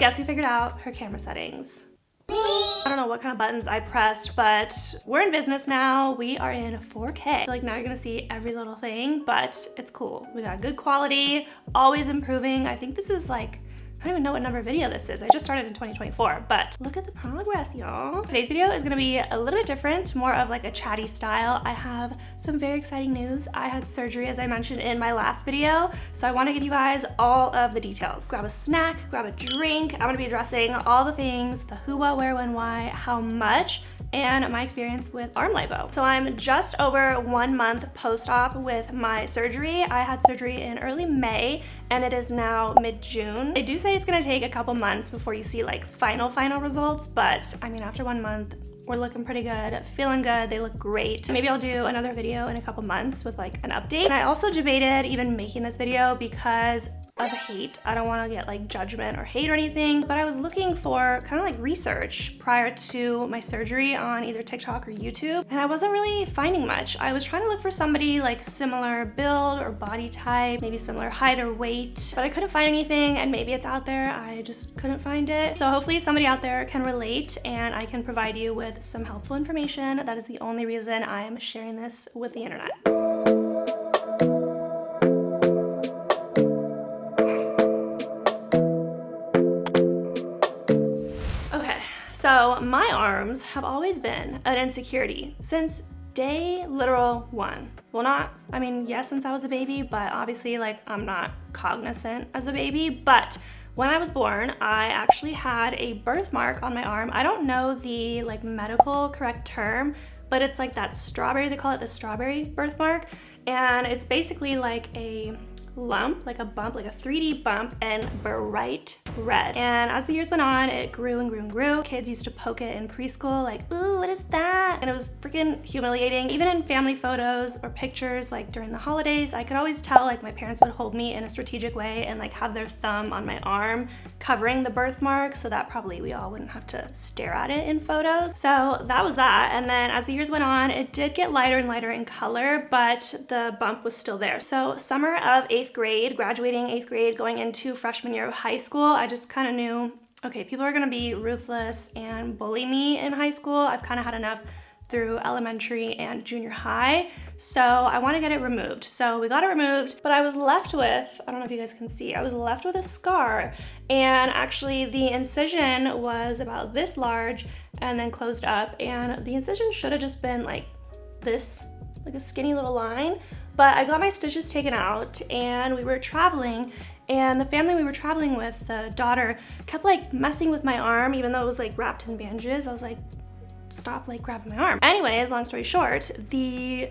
Guess who figured out her camera settings? I don't know what kind of buttons I pressed, but we're in business now. We are in 4K. I feel like now you're gonna see every little thing, but it's cool. We got good quality, always improving. I think this is like, I don't even know what number video this is. I just started in 2024, but look at the progress, y'all. Today's video is gonna be a little bit different, more of like a chatty style. I have some very exciting news. I had surgery, as I mentioned in my last video, so I wanna give you guys all of the details. Grab a snack, grab a drink. I'm gonna be addressing all the things, the who, what, where, when, why, how much, and my experience with arm lipo. So I'm just over 1 month post-op with my surgery. I had surgery in early May, and it is now mid-June. They do say it's gonna take a couple months before you see like final results, but I mean, after 1 month, we're looking pretty good, feeling good, they look great. Maybe I'll do another video in a couple months with like an update. And I also debated even making this video because of hate. I don't want to get like judgment or hate or anything, but I was looking for kind of like research prior to my surgery on either TikTok or YouTube, and I wasn't really finding much. I was trying to look for somebody like similar build or body type, maybe similar height or weight, but I couldn't find anything, and maybe it's out there, I just couldn't find it. So hopefully somebody out there can relate and I can provide you with some helpful information. That is the only reason I am sharing this with the internet. So my arms have always been an insecurity since day literal one. Well, not, I mean, yes, since I was a baby, but obviously like I'm not cognizant as a baby. But when I was born, I actually had a birthmark on my arm. I don't know the like medical correct term, but it's like that strawberry, they call it the strawberry birthmark. And it's basically like a lump, like a bump, like a 3D bump, and bright red. And as the years went on, it grew and grew and grew. Kids used to poke it in preschool, like, ooh, what is that? And it was freaking humiliating. Even in family photos or pictures, like during the holidays, I could always tell like my parents would hold me in a strategic way and like have their thumb on my arm covering the birthmark so that probably we all wouldn't have to stare at it in photos. So that was that. And then as the years went on, it did get lighter and lighter in color, but the bump was still there. So summer of 8th grade, graduating 8th grade, going into freshman year of high school, I just kind of knew, okay, people are gonna be ruthless and bully me in high school. I've kind of had enough through elementary and junior high, so I want to get it removed. So we got it removed, but I was left with, I don't know if you guys can see, I was left with a scar, and actually the incision was about this large and then closed up, and the incision should have just been like this, like a skinny little line. But I got my stitches taken out and we were traveling, and the family we were traveling with, the daughter, kept like messing with my arm even though it was like wrapped in bandages. I was like, stop like grabbing my arm. Anyways, long story short, the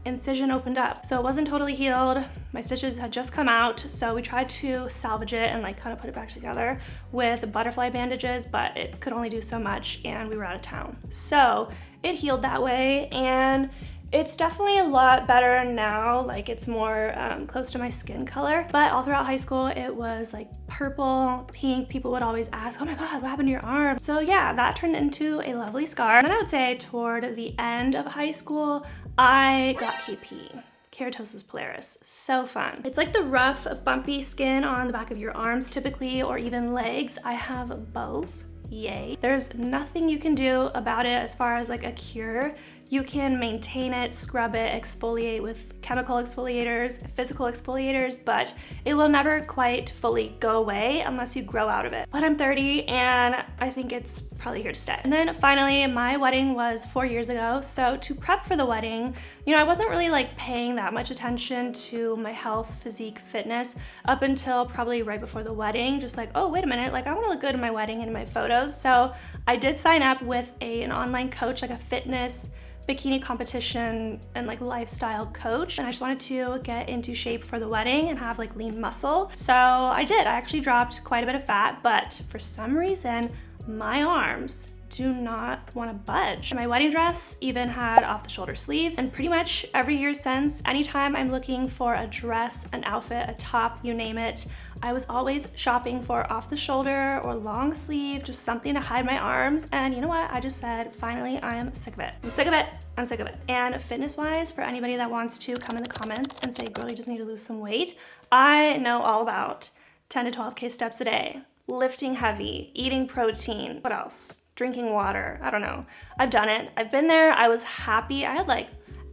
incision opened up. So it wasn't totally healed. My stitches had just come out. So we tried to salvage it and like kind of put it back together with butterfly bandages, but it could only do so much and we were out of town. So it healed that way, and it's definitely a lot better now, like it's more close to my skin color. But all throughout high school, it was like purple, pink. People would always ask, oh my God, what happened to your arm? So yeah, that turned into a lovely scar. And then I would say toward the end of high school, I got KP. Keratosis pilaris. So fun. It's like the rough, bumpy skin on the back of your arms typically, or even legs. I have both. Yay. There's nothing you can do about it as far as like a cure. You can maintain it, scrub it, exfoliate with chemical exfoliators, physical exfoliators, but it will never quite fully go away unless you grow out of it. But I'm 30 and I think it's probably here to stay. And then finally, my wedding was 4 years ago. So to prep for the wedding, you know, I wasn't really like paying that much attention to my health, physique, fitness up until probably right before the wedding. Just like, oh, wait a minute, like I wanna look good in my wedding and in my photos. So I did sign up with an online coach, like a fitness, bikini competition and like lifestyle coach, and I just wanted to get into shape for the wedding and have like lean muscle. So I did. I actually dropped quite a bit of fat, but for some reason my arms do not want to budge. My wedding dress even had off the shoulder sleeves, and pretty much every year since, anytime I'm looking for a dress, an outfit, a top, you name it, I was always shopping for off the shoulder or long sleeve, just something to hide my arms. And you know what? I just said, finally, I am sick of it. I'm sick of it. I'm sick of it. And fitness wise, for anybody that wants to come in the comments and say, girl, you just need to lose some weight, I know all about 10 to 12K steps a day, lifting heavy, eating protein. What else? Drinking water. I don't know. I've done it. I've been there. I was happy. I had like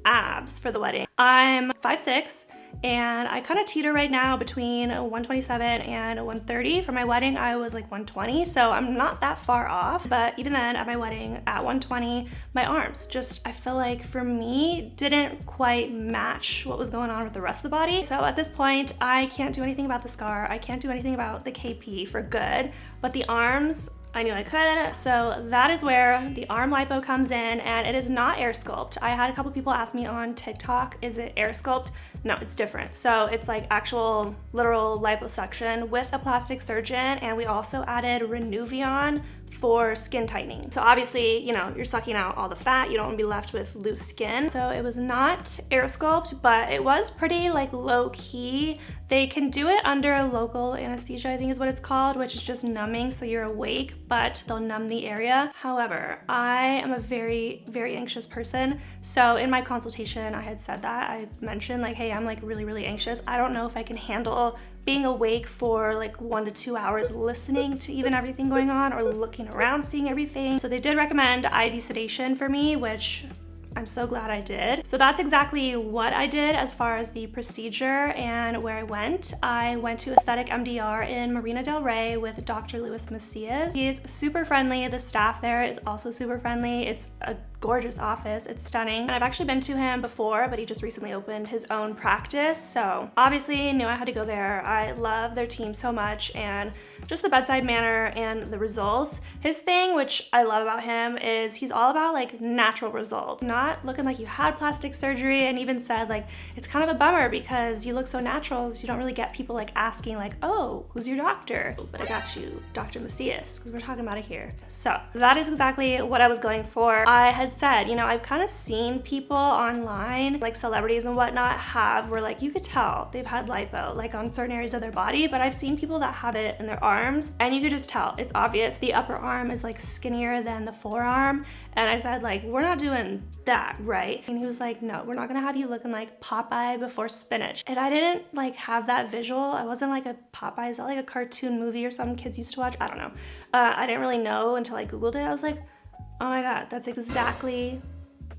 abs for the wedding. I'm 5'6", and I kind of teeter right now between 127 and 130. For my wedding, I was like 120, so I'm not that far off. But even then, at my wedding, at 120, my arms just, I feel like for me, didn't quite match what was going on with the rest of the body. So at this point, I can't do anything about the scar. I can't do anything about the KP for good, but the arms, I knew I could, so that is where the arm lipo comes in, and it is not air sculpt. I had a couple people ask me on TikTok, is it air sculpt? No, it's different. So it's like actual literal liposuction with a plastic surgeon, and we also added Renuvion for skin tightening. So obviously, you know, you're sucking out all the fat, you don't want to be left with loose skin. So it was not air sculpt, but it was pretty like low key. They can do it under local anesthesia, I think is what it's called, which is just numbing, so you're awake, but they'll numb the area. However, I am a very, very anxious person. So in my consultation, I had said that. I mentioned like, hey, I'm like really, really anxious. I don't know if I can handle being awake for like 1 to 2 hours listening to even everything going on or looking around, seeing everything. So they did recommend IV sedation for me, which I'm so glad I did. So that's exactly what I did as far as the procedure and where I went. I went to Aesthetic MDR in Marina Del Rey with Dr. Macias. He's super friendly. The staff there is also super friendly. It's a gorgeous office. It's stunning. And I've actually been to him before, but he just recently opened his own practice. So obviously knew I had to go there. I love their team so much, and just the bedside manner and the results. His thing, which I love about him, is he's all about like natural results, not looking like you had plastic surgery, and even said like, it's kind of a bummer because you look so natural, so you don't really get people like asking like, oh, who's your doctor? But I got you, Dr. Macias, because we're talking about it here. So that is exactly what I was going for. I had said, you know, I've kind of seen people online, like celebrities and whatnot, where like you could tell they've had lipo like on certain areas of their body, but I've seen people that have it in their arms, and you could just tell. It's obvious. The upper arm is like skinnier than the forearm, and I said like, we're not doing that, right? And he was like, no, we're not gonna have you looking like Popeye before spinach. And I didn't like have that visual. I wasn't like a Popeye. Is that like a cartoon movie or something kids used to watch? I don't know. I didn't really know until I Googled it. I was like, oh my God, that's exactly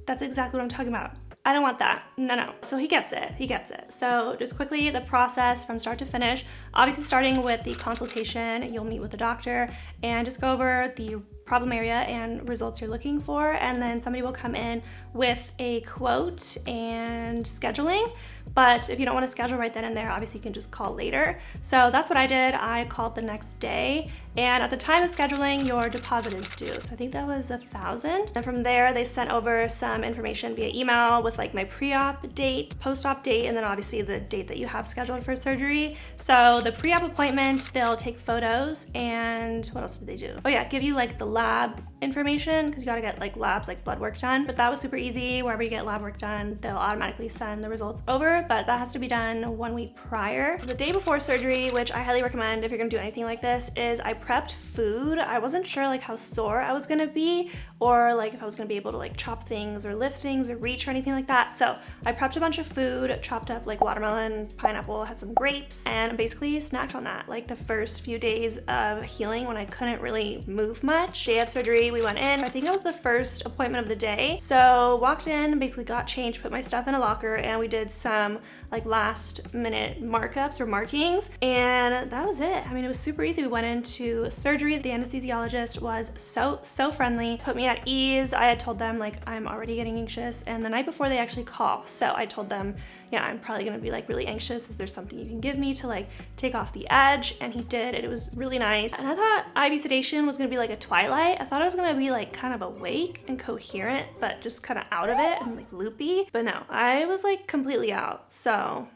what I'm talking about. I don't want that. No. So he gets it. So just quickly, the process from start to finish, obviously starting with the consultation, you'll meet with the doctor and just go over the problem area and results you're looking for, and then somebody will come in with a quote and scheduling. But if you don't want to schedule right then and there, obviously you can just call later. So that's what I did. I called the next day, and at the time of scheduling, your deposit is due. So I think that was $1,000. And from there, they sent over some information via email with like my pre-op date, post-op date, and then obviously the date that you have scheduled for surgery. So the pre-op appointment, they'll take photos, and what else did they do? Oh yeah, give you like the lab information, because you gotta get like labs, like blood work done. But that was super easy. Wherever you get lab work done, they'll automatically send the results over, but that has to be done 1 week prior. The day before surgery, which I highly recommend if you're gonna do anything like this, is I prepped food. I wasn't sure like how sore I was gonna be, or like if I was gonna be able to like chop things or lift things or reach or anything like that. So I prepped a bunch of food, chopped up like watermelon, pineapple, had some grapes, and basically snacked on that like the first few days of healing when I couldn't really move much. Day of surgery, we went in. I think it was the first appointment of the day. So walked in, basically got changed, put my stuff in a locker, and we did some like last minute markups or markings, and that was it. I mean, it was super easy. We went into surgery. The anesthesiologist was so friendly, put me at ease. I had told them like I'm already getting anxious, and the night before they actually call, so I told them, yeah, I'm probably gonna be like really anxious. If there's something you can give me to like take off the edge, and he did. It was really nice. And I thought IV sedation was gonna be like a Twilight. I thought I was gonna be like kind of awake and coherent, but just kind of out of it and like loopy. But no, I was like completely out. So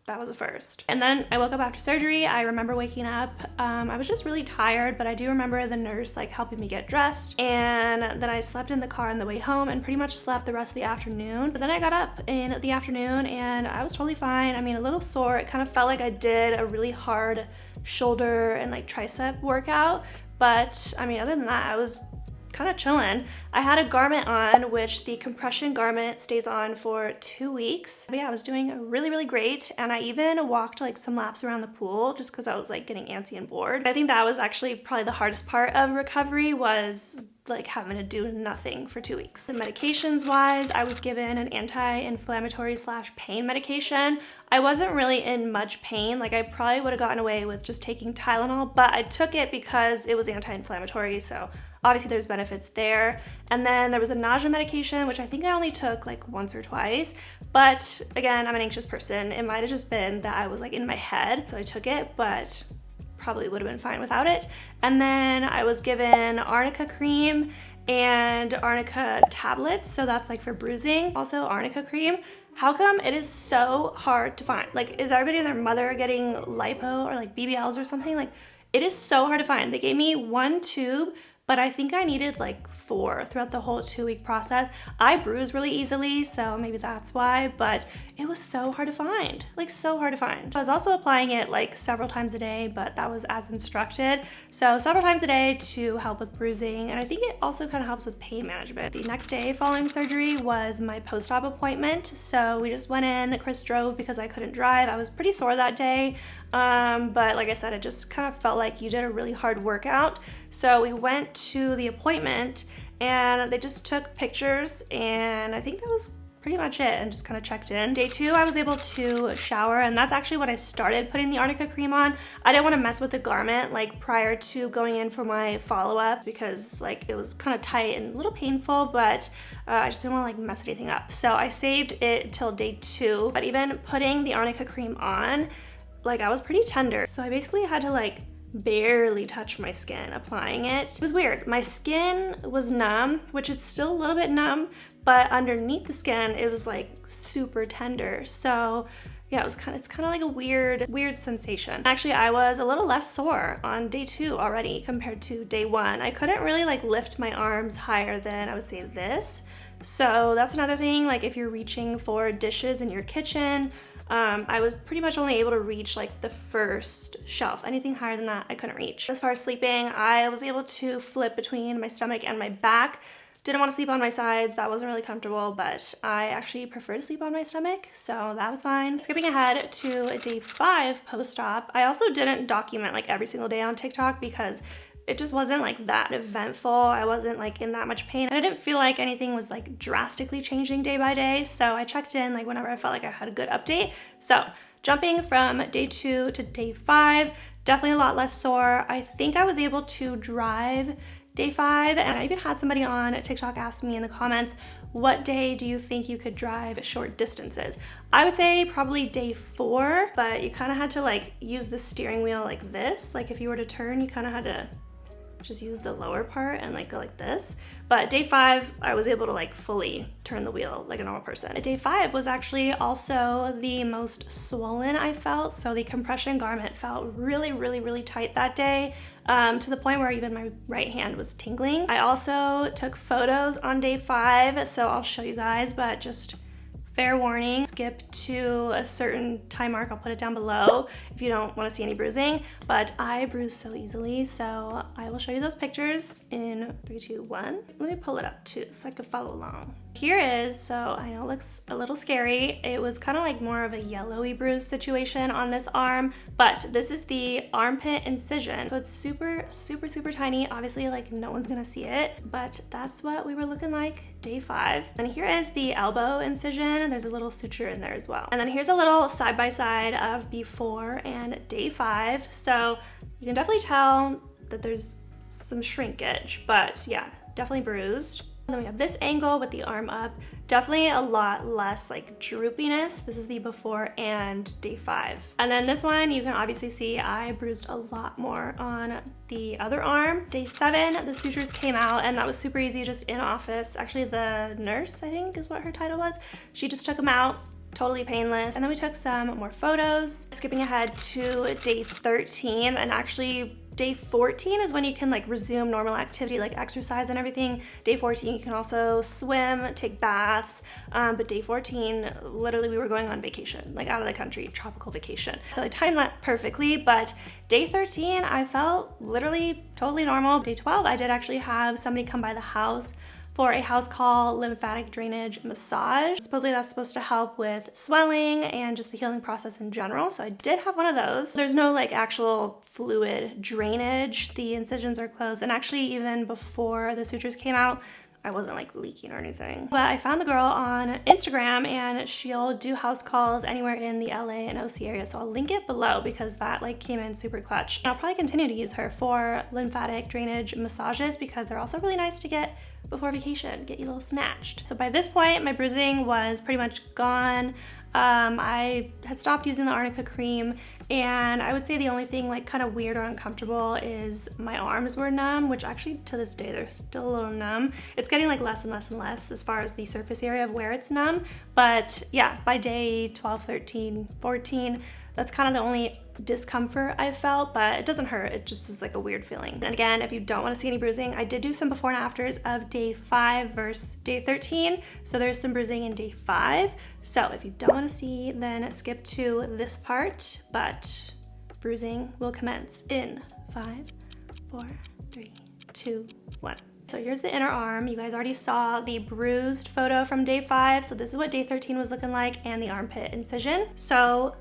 that was a first. And then I woke up after surgery. I remember waking up. I was just really tired, but I do remember the nurse like helping me get dressed. And then I slept in the car on the way home and pretty much slept the rest of the afternoon. But then I got up in the afternoon and I was totally fine. I mean, a little sore. It kind of felt like I did a really hard shoulder and like tricep workout. But I mean, other than that, I was kind of chilling. I had a garment on, which the compression garment stays on for 2 weeks. But yeah, I was doing really, really great. And I even walked like some laps around the pool just because I was like getting antsy and bored. I think that was actually probably the hardest part of recovery, was like having to do nothing for 2 weeks. And medications wise, I was given an anti-inflammatory / pain medication. I wasn't really in much pain. Like I probably would have gotten away with just taking Tylenol, but I took it because it was anti-inflammatory. So obviously there's benefits there. And then there was a nausea medication, which I think I only took like once or twice. But again, I'm an anxious person. It might've just been that I was like in my head. So I took it, but probably would have been fine without it. And then I was given arnica cream and arnica tablets. So that's like for bruising. Also arnica cream. How come it is so hard to find? Like, is everybody and their mother getting lipo or like BBLs or something? Like, it is so hard to find. They gave me 1 tube, but I think I needed like 4 throughout the whole 2-week process. I bruise really easily, so maybe that's why, but it was so hard to find, like so hard to find. I was also applying it like several times a day, but that was as instructed. So several times a day to help with bruising, and I think it also kind of helps with pain management. The next day following surgery was my post-op appointment. So we just went in, Chris drove because I couldn't drive. I was pretty sore that day. But like I said, it just kind of felt like you did a really hard workout. So we went to the appointment and they just took pictures, and I think that was pretty much it, and just kind of checked in. Day 2, I was able to shower, and that's actually when I started putting the arnica cream on. I didn't want to mess with the garment like prior to going in for my follow-up because like it was kind of tight and a little painful, but I just didn't want to like mess anything up. So I saved it till day 2, but even putting the arnica cream on, like I was pretty tender. So I basically had to like barely touch my skin applying it. It was weird. My skin was numb, which is still a little bit numb, but underneath the skin, it was like super tender. So yeah, it's kind of like a weird sensation. Actually, I was a little less sore on day 2 already compared to day 1. I couldn't really like lift my arms higher than, I would say, this. So that's another thing, like if you're reaching for dishes in your kitchen, I was pretty much only able to reach like the first shelf. Anything higher than that, I couldn't reach. As far as sleeping, I was able to flip between my stomach and my back. Didn't want to sleep on my sides, that wasn't really comfortable, but I actually prefer to sleep on my stomach, so that was fine. Skipping ahead to day 5 post-op, I also didn't document like every single day on TikTok because it just wasn't like that eventful. I wasn't like in that much pain. I didn't feel like anything was like drastically changing day by day. So I checked in like whenever I felt like I had a good update. So jumping from day 2 to day 5, definitely a lot less sore. I think I was able to drive day 5, and I even had somebody on TikTok ask me in the comments, what day do you think you could drive short distances? I would say probably day 4, but you kind of had to like use the steering wheel like this. Like if you were to turn, you kind of had to just use the lower part and like go like this. But day 5, I was able to like fully turn the wheel like a normal person. Day 5 was actually also the most swollen I felt. So the compression garment felt really tight that day, to the point where even my right hand was tingling. I also took photos on day 5, so I'll show you guys, but just fair warning, skip to a certain time mark. I'll put it down below if you don't want to see any bruising, but I bruise so easily, so I will show you those pictures in 3, 2, 1. Let me pull it up too so I can follow along. Here is, so I know it looks a little scary. It was kind of like more of a yellowy bruise situation on this arm, but this is the armpit incision. So it's super tiny. Obviously, like no one's gonna see it, but that's what we were looking like day 5. And here is the elbow incision. There's a little suture in there as well. And then here's a little side-by-side of before and day 5. So you can definitely tell that there's some shrinkage, but yeah, definitely bruised. And then we have this angle with the arm up. Definitely a lot less like droopiness. This is the before and day 5. And then this one, you can obviously see I bruised a lot more on the other arm. Day 7, the sutures came out, and that was super easy, just in office. Actually, the nurse, I think is what her title was, she just took them out. Totally painless. And then we took some more photos. Skipping ahead to day 13, and actually Day 14 is when you can like resume normal activity like exercise and everything. Day 14 you can also swim, take baths, but day 14 literally we were going on vacation, like out of the country, tropical vacation. So I timed that perfectly, but day 13 I felt literally totally normal. Day 12 I did actually have somebody come by the house for a house call lymphatic drainage massage. Supposedly that's supposed to help with swelling and just the healing process in general. So I did have one of those. There's no like actual fluid drainage. The incisions are closed. And actually even before the sutures came out, I wasn't like leaking or anything. But I found the girl on Instagram and she'll do house calls anywhere in the LA and OC area. So I'll link it below because that like came in super clutch. And I'll probably continue to use her for lymphatic drainage massages because they're also really nice to get before vacation, get you a little snatched. So by this point, my bruising was pretty much gone. I had stopped using the arnica cream, and I would say the only thing like kind of weird or uncomfortable is my arms were numb, which actually to this day they're still a little numb. It's getting like less and less and less as far as the surface area of where it's numb. But yeah, by day 12, 13, 14, that's kind of the only discomfort I felt, but it doesn't hurt. It just is like a weird feeling. And again, if you don't want to see any bruising, I did do some before and afters of day 5 versus day 13. So there's some bruising in day 5. So if you don't want to see, then skip to this part, but bruising will commence in 5, 4, 3, 2, 1. So here's the inner arm. You guys already saw the bruised photo from day 5. So this is what day 13 was looking like, and the armpit incision. So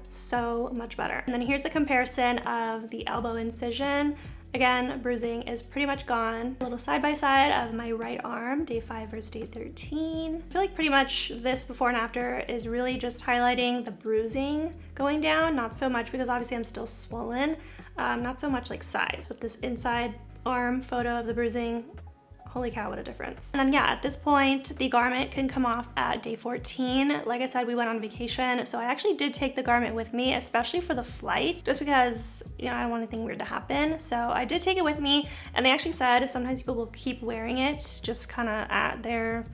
much better. And then here's the comparison of the elbow incision. Again, bruising is pretty much gone. A little side by side of my right arm, day 5 versus day 13. I feel like pretty much this before and after is really just highlighting the bruising going down, not so much because obviously I'm still swollen, not so much like sides. But this inside arm photo of the bruising, holy cow, what a difference. And then yeah, at this point, the garment can come off at day 14. Like I said, we went on vacation, so I actually did take the garment with me, especially for the flight, just because, you know, I don't want anything weird to happen. So I did take it with me, and they actually said sometimes people will keep wearing it just kind of at their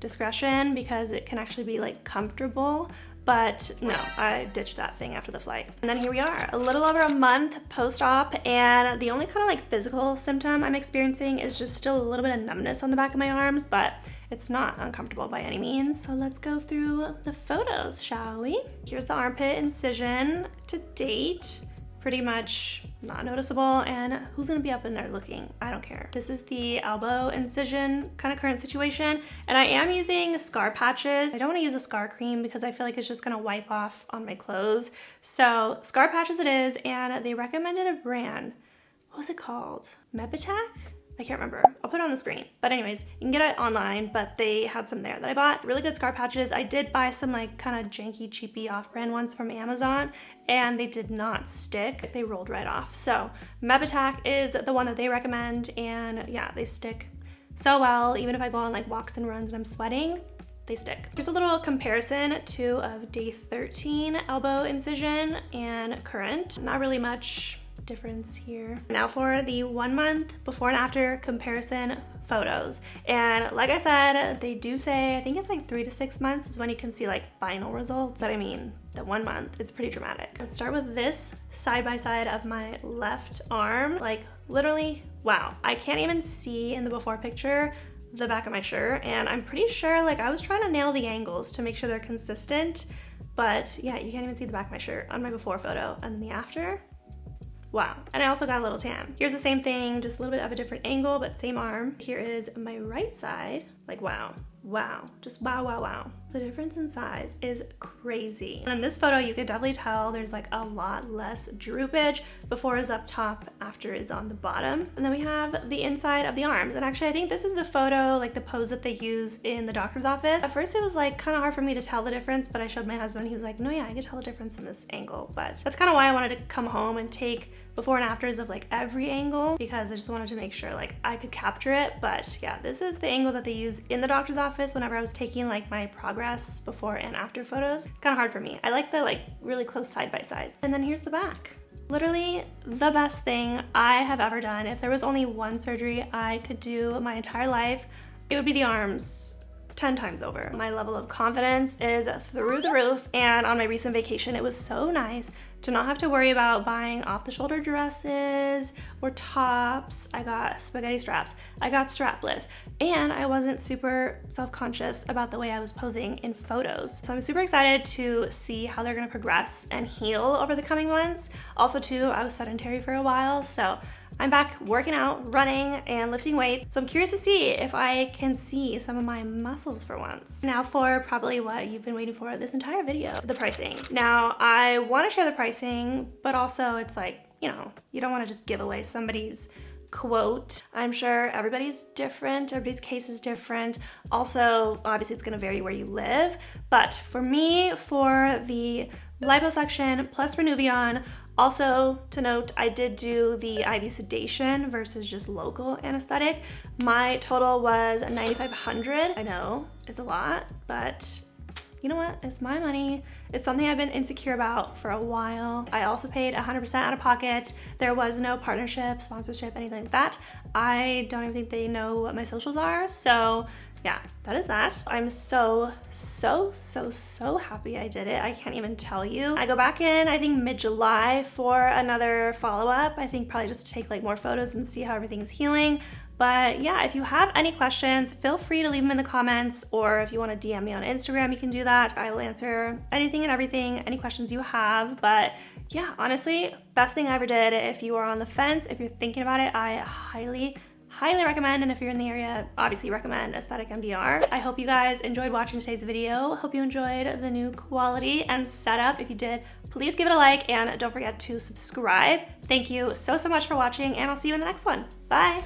discretion because it can actually be like comfortable. But no, I ditched that thing after the flight. And then here we are, a little over a month post-op, and the only kind of like physical symptom I'm experiencing is just still a little bit of numbness on the back of my arms, but it's not uncomfortable by any means. So let's go through the photos, shall we? Here's the armpit incision to date. Pretty much not noticeable, and who's gonna be up in there looking? I don't care. This is the elbow incision kind of current situation, and I am using scar patches. I don't want to use a scar cream because I feel like it's just gonna wipe off on my clothes. So scar patches it is, and they recommended a brand. What was it called? Mepitac? I can't remember. I'll put it on the screen. But anyways, you can get it online, but they had some there that I bought. Really good scar patches. I did buy some like kind of janky, cheapy off-brand ones from Amazon, and they did not stick. They rolled right off. So Mepitac is the one that they recommend, and yeah, they stick so well. Even if I go on like walks and runs and I'm sweating, they stick. Here's a little comparison too of day 13 elbow incision and current. Not really much difference here. Now for the 1 month before and after comparison photos. And like I said, they do say, I think it's like 3 to 6 months is when you can see like final results. But I mean, the 1 month, it's pretty dramatic. Let's start with this side by side of my left arm. Like literally, wow. I can't even see in the before picture the back of my shirt. And I'm pretty sure like I was trying to nail the angles to make sure they're consistent. But yeah, you can't even see the back of my shirt on my before photo. And then the after, wow. And I also got a little tan. Here's the same thing, just a little bit of a different angle, but same arm. Here is my right side. Like, wow, wow, just wow, wow, wow. The difference in size is crazy. And in this photo, you could definitely tell there's like a lot less droopage. Before is up top, after is on the bottom. And then we have the inside of the arms. And actually, I think this is the photo, like the pose that they use in the doctor's office. At first, it was like kind of hard for me to tell the difference, but I showed my husband, he was like, no, yeah, I could tell the difference in this angle. But that's kind of why I wanted to come home and take before and afters of like every angle, because I just wanted to make sure like I could capture it. But yeah, this is the angle that they use in the doctor's office whenever I was taking like my progress before and after photos. It's kind of hard for me. I like the like really close side by sides. And then here's the back. Literally the best thing I have ever done. If there was only one surgery I could do my entire life, it would be the arms. 10 times over. My level of confidence is through the roof, and on my recent vacation, it was so nice to not have to worry about buying off-the-shoulder dresses or tops. I got spaghetti straps, I got strapless, and I wasn't super self-conscious about the way I was posing in photos. So I'm super excited to see how they're gonna progress and heal over the coming months. Also too, I was sedentary for a while, so I'm back working out, running, and lifting weights. So I'm curious to see if I can see some of my muscles for once. Now for probably what you've been waiting for this entire video, the pricing. Now I wanna share the pricing, but also it's like, you know, you don't wanna just give away somebody's quote. I'm sure everybody's different, everybody's case is different. Also, obviously it's gonna vary where you live, but for me, for the liposuction plus Renuvion, also to note, I did do the IV sedation versus just local anesthetic. My total was $9,500. I know it's a lot, but you know what? It's my money. It's something I've been insecure about for a while. I also paid 100% out of pocket. There was no partnership, sponsorship, anything like that. I don't even think they know what my socials are. So yeah, that is that. I'm so happy I did it. I can't even tell you. I go back in, I think mid-July for another follow-up. I think probably just to take like more photos and see how everything's healing. But yeah, if you have any questions, feel free to leave them in the comments, or if you want to DM me on Instagram, you can do that. I will answer anything and everything, any questions you have. But yeah, honestly, best thing I ever did. If you are on the fence, if you're thinking about it, I highly recommend, and if you're in the area, obviously recommend Aesthetic MDR. I hope you guys enjoyed watching today's video. Hope you enjoyed the new quality and setup. If you did, please give it a like and don't forget to subscribe. Thank you so much for watching, and I'll see you in the next one. Bye.